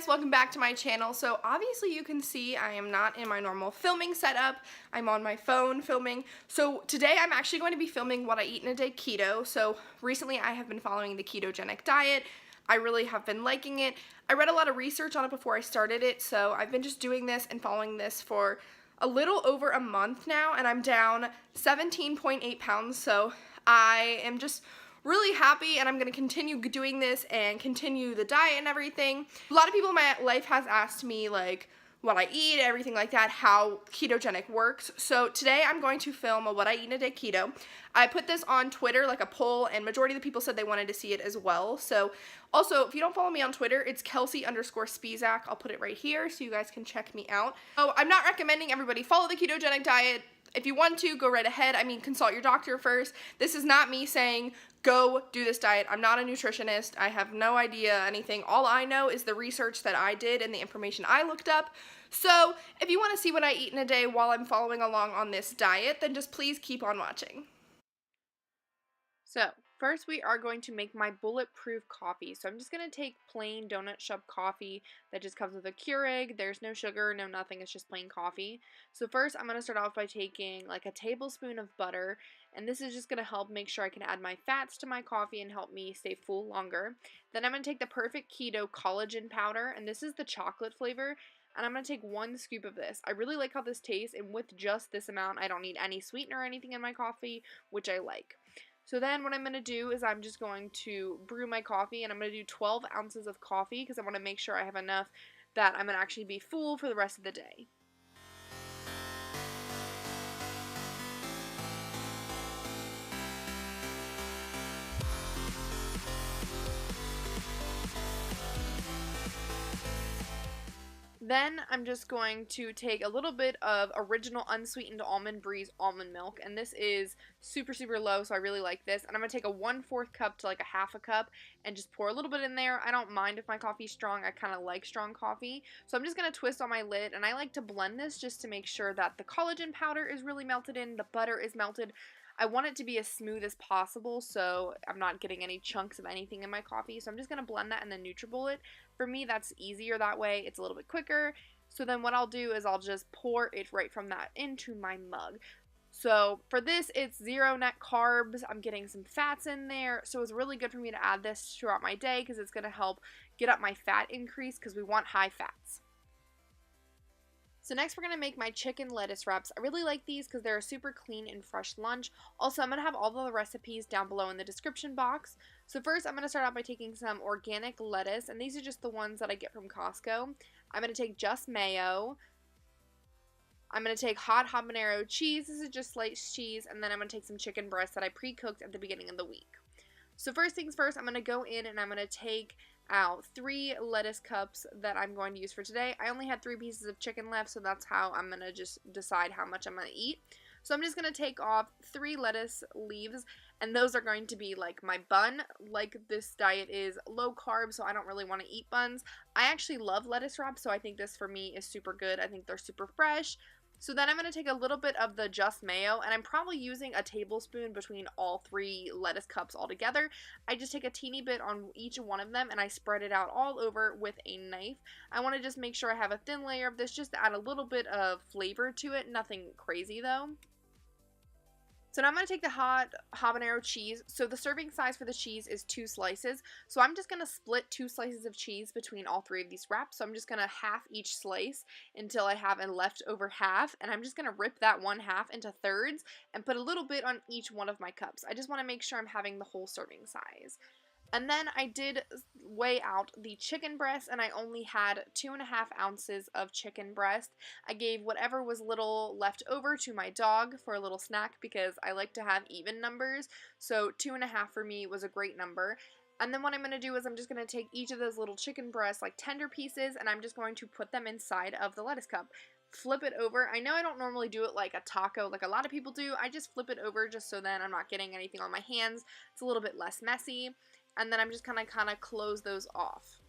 guys, welcome back to my channel. So obviously you can see I am not in my normal filming setup. I'm on my phone filming. So today I'm actually going to be filming what I eat in a day keto. So recently I have been following the ketogenic diet. I really have been liking it. I read a lot of research on it before I started it, so I've been just doing this and following this for a little over a month now, and I'm down 17.8 pounds, so I am just really happy, and I'm going to continue doing this and continue the diet and everything. A lot of people in my life has asked me, like, what I eat, everything like that, how ketogenic works. So today I'm going to film a what I eat in a day keto. I put this on Twitter, like a poll, and majority of the people said they wanted to see it as well. So also, if you don't follow me on Twitter, it's Kelsey_Spizak. I'll put it right here so you guys can check me out. So I'm not recommending everybody follow the ketogenic diet. If you want to, go right ahead. I mean, consult your doctor first. This is not me saying, go do this diet. I'm not a nutritionist. I have no idea anything. All I know is the research that I did and the information I looked up. So if you want to see what I eat in a day while I'm following along on this diet, then just please keep on watching. So first we are going to make my bulletproof coffee. So I'm just going to take plain donut shop coffee that just comes with a Keurig. There's no sugar, no nothing. It's just plain coffee. So first I'm going to start off by taking like a tablespoon of butter. And this is just going to help make sure I can add my fats to my coffee and help me stay full longer. Then I'm going to take the Perfect Keto collagen powder. And this is the chocolate flavor. And I'm going to take 1 scoop of this. I really like how this tastes. And with just this amount, I don't need any sweetener or anything in my coffee, which I like. So then what I'm going to do is I'm just going to brew my coffee, and I'm going to do 12 ounces of coffee because I want to make sure I have enough that I'm going to actually be full for the rest of the day. Then I'm just going to take a little bit of original unsweetened Almond Breeze almond milk, and this is super low, so I really like this. And I'm going to take a 1/4 cup to like a 1/2 cup and just pour a little bit in there. I don't mind if my coffee's strong. I kind of like strong coffee. So I'm just going to twist on my lid, and I like to blend this just to make sure that the collagen powder is really melted in, the butter is melted. I want it to be as smooth as possible, so I'm not getting any chunks of anything in my coffee. So I'm just going to blend that in the NutriBullet. For me, that's easier that way. It's a little bit quicker. So then what I'll do is I'll just pour it right from that into my mug. So for this, it's 0 net carbs. I'm getting some fats in there. So it's really good for me to add this throughout my day because it's going to help get up my fat increase because we want high fats. So next we're going to make my chicken lettuce wraps. I really like these because they're a super clean and fresh lunch. Also, I'm going to have all the recipes down below in the description box. So first, I'm going to start out by taking some organic lettuce, and these are just the ones that I get from Costco. I'm going to take just mayo. I'm going to take hot habanero cheese. This is just sliced cheese, and then I'm going to take some chicken breasts that I pre-cooked at the beginning of the week. So first things first, I'm going to go in and I'm going to take out 3 lettuce cups that I'm going to use for today. I only had 3 pieces of chicken left, so that's how I'm going to just decide how much I'm going to eat. So I'm just going to take off 3 lettuce leaves, and those are going to be like my bun. Like this diet is low carb, so I don't really want to eat buns. I actually love lettuce wraps, so I think this for me is super good. I think they're super fresh. So then I'm going to take a little bit of the just mayo, and I'm probably using a tablespoon between all 3 lettuce cups all together. I just take a teeny bit on each one of them, and I spread it out all over with a knife. I want to just make sure I have a thin layer of this just to add a little bit of flavor to it. Nothing crazy though. So now I'm going to take the hot habanero cheese. So the serving size for the cheese is 2 slices. So I'm just going to split 2 slices of cheese between all 3 of these wraps. So I'm just going to half each slice until I have a leftover half. And I'm just going to rip that 1/2 into thirds and put a little bit on each one of my cups. I just want to make sure I'm having the whole serving size. And then I did weigh out the chicken breast, and I only had 2.5 ounces of chicken breast. I gave whatever was little left over to my dog for a little snack because I like to have even numbers. So 2.5 for me was a great number. And then what I'm going to do is I'm just going to take each of those little chicken breasts, like tender pieces, and I'm just going to put them inside of the lettuce cup. Flip it over. I know I don't normally do it like a taco like a lot of people do. I just flip it over just so then I'm not getting anything on my hands. It's a little bit less messy. And then I'm just kind of close those off.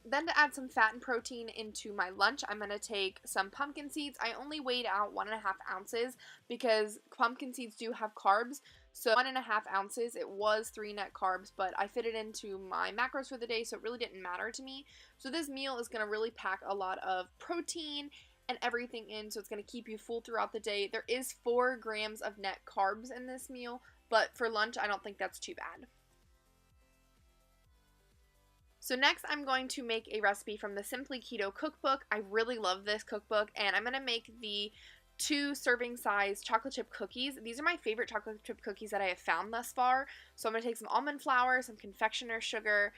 Then to add some fat and protein into my lunch, I'm going to take some pumpkin seeds. I only weighed out 1.5 ounces because pumpkin seeds do have carbs. So 1.5 ounces, it was 3 net carbs, but I fit it into my macros for the day, so it really didn't matter to me. So this meal is going to really pack a lot of protein and everything in, so it's going to keep you full throughout the day. There is 4 grams of net carbs in this meal, but for lunch, I don't think that's too bad. So next, I'm going to make a recipe from the Simply Keto cookbook. I really love this cookbook, and I'm going to make the 2 serving size chocolate chip cookies. These are my favorite chocolate chip cookies that I have found thus far. So I'm going to take some almond flour, some confectioner sugar.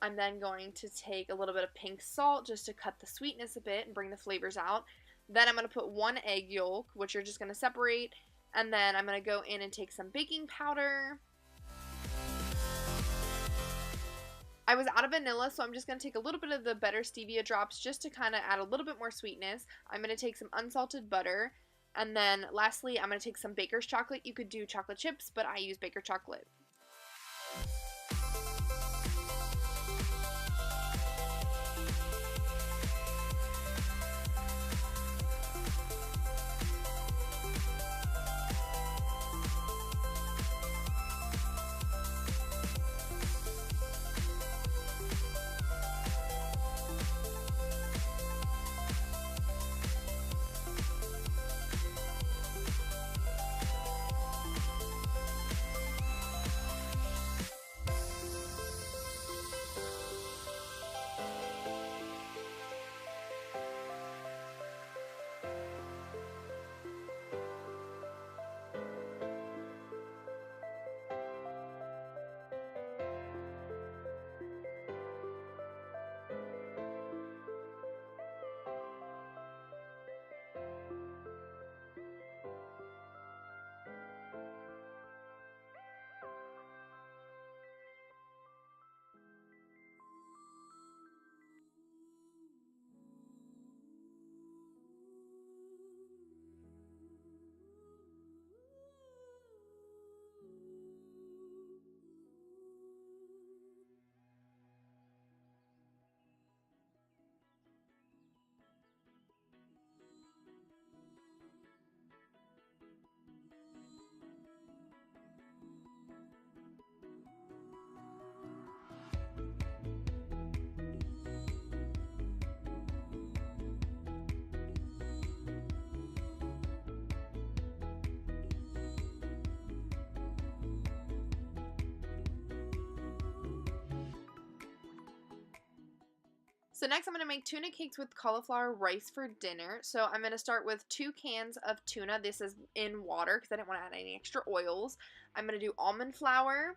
I'm then going to take a little bit of pink salt just to cut the sweetness a bit and bring the flavors out. Then I'm going to put 1 egg yolk, which you're just going to separate. And then I'm going to go in and take some baking powder. I was out of vanilla, so I'm just going to take a little bit of the better stevia drops just to kind of add a little bit more sweetness. I'm going to take some unsalted butter, and then lastly, I'm going to take some baker's chocolate. You could do chocolate chips, but I use baker chocolate. So next I'm going to make tuna cakes with cauliflower rice for dinner. So I'm going to start with 2 cans of tuna. This is in water because I didn't want to add any extra oils. I'm going to do almond flour,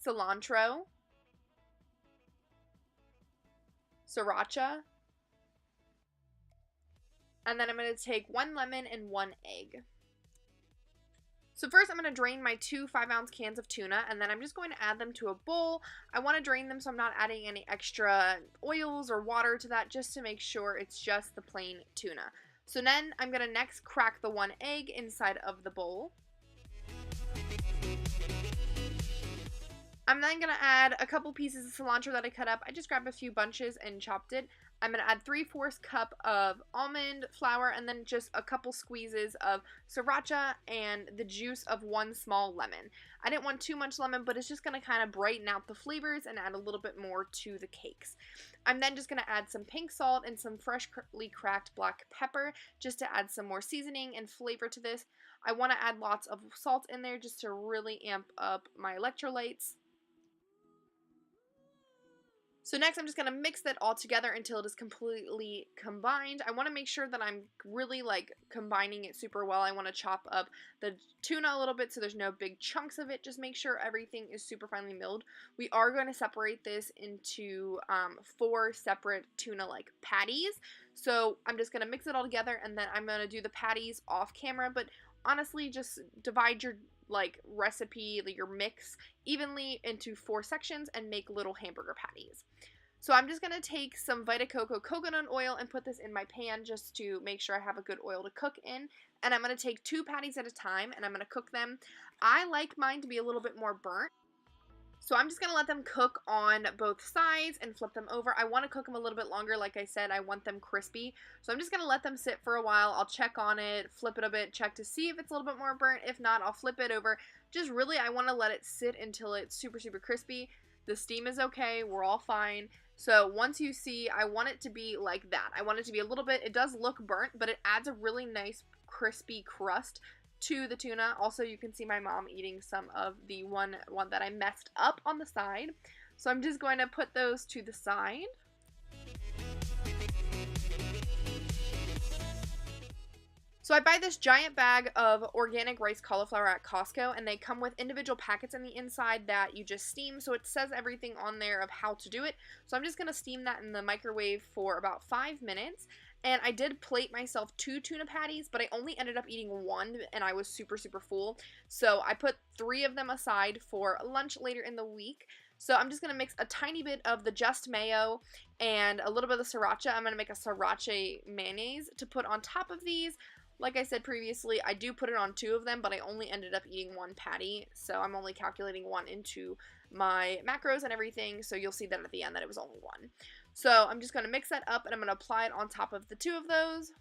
cilantro, SRIRACHA, and then I'm going to take 1 lemon and 1 egg. So first I'm going to drain my 2 5-ounce cans of tuna, and then I'm just going to add them to a bowl. I want to drain them so I'm not adding any extra oils or water to that, just to make sure it's just the plain tuna. So then I'm going to next crack the 1 egg inside of the bowl. I'm then going to add a couple pieces of cilantro that I cut up. I just grabbed a few bunches and chopped it. I'm going to add 3/4 cup of almond flour and then just a couple squeezes of sriracha and the juice of 1 small lemon. I didn't want too much lemon, but it's just going to kind of brighten out the flavors and add a little bit more to the cakes. I'm then just going to add some pink salt and some freshly cracked black pepper just to add some more seasoning and flavor to this. I want to add lots of salt in there just to really amp up my electrolytes. So next I'm just going to mix that all together until it is completely combined. I want to make sure that I'm really combining it super well. I want to chop up the tuna a little bit so there's no big chunks of it. Just make sure everything is super finely milled. We are going to separate this into 4 separate tuna patties. So I'm just going to mix it all together and then I'm going to do the patties off camera. But honestly, just divide your recipe, your mix evenly into 4 sections and make little hamburger patties. So I'm just going to take some Vita Coco coconut oil and put this in my pan just to make sure I have a good oil to cook in. And I'm going to take 2 patties at a time and I'm going to cook them. I like mine to be a little bit more burnt. So I'm just going to let them cook on both sides and flip them over. I want to cook them a little bit longer. Like I said, I want them crispy. So I'm just going to let them sit for a while. I'll check on it, flip it a bit, check to see if it's a little bit more burnt. If not, I'll flip it over. Just really, I want to let it sit until it's super, super crispy. The steam is okay. We're all fine. So once you see, I want it to be like that. I want it to be a little bit, it does look burnt, but it adds a really nice crispy crust to the tuna. Also, you can see my mom eating some of the one that I messed up on the side. So I'm just going to put those to the side. So I buy this giant bag of organic rice cauliflower at Costco, and they come with individual packets in the inside that you just steam. So it says everything on there of how to do it. So I'm just going to steam that in the microwave for about 5 minutes. And I did plate myself 2 tuna patties, but I only ended up eating 1, and I was super, super full. So I put 3 of them aside for lunch later in the week. So I'm just going to mix a tiny bit of the just mayo and a little bit of the sriracha. I'm going to make a sriracha mayonnaise to put on top of these. Like I said previously, I do put it on 2 of them, but I only ended up eating 1 patty. So I'm only calculating 1 into my macros and everything. So you'll see that at the end that it was only 1. So I'm just going to mix that up, and I'm going to apply it on top of the 2 of those.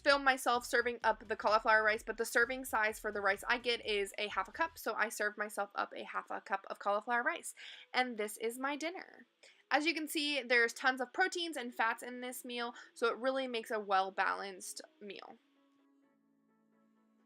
Film myself serving up the cauliflower rice, but the serving size for the rice I get is a ½ cup, so I served myself up a ½ cup of cauliflower rice. And this is my dinner. As you can see, there's tons of proteins and fats in this meal, so it really makes a well-balanced meal.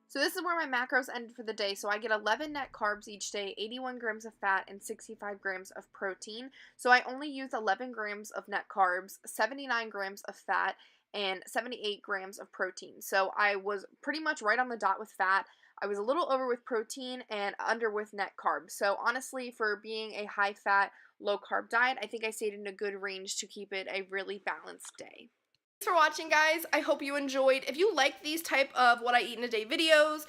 So this is where my macros ended for the day. So I get 11 net carbs each day, 81 grams of fat, and 65 grams of protein. So I only used 11 grams of net carbs, 79 grams of fat, and 78 grams of protein. So I was pretty much right on the dot with fat. I was a little over with protein and under with net carbs. So honestly, for being a high-fat, low-carb diet, I think I stayed in a good range to keep it a really balanced day. Thanks for watching, guys. I hope you enjoyed. If you like these type of what I eat in a day videos,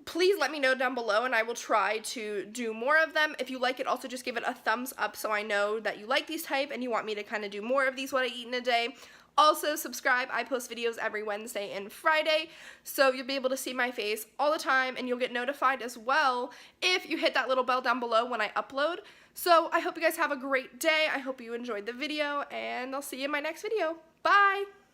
please let me know down below, and I will try to do more of them. If you like it, also just give it a thumbs up so I know that you like these type and you want me to kind of do more of these what I eat in a day. Also, subscribe. I post videos every Wednesday and Friday, so you'll be able to see my face all the time, and you'll get notified as well if you hit that little bell down below when I upload. So I hope you guys have a great day. I hope you enjoyed the video, and I'll see you in my next video. Bye!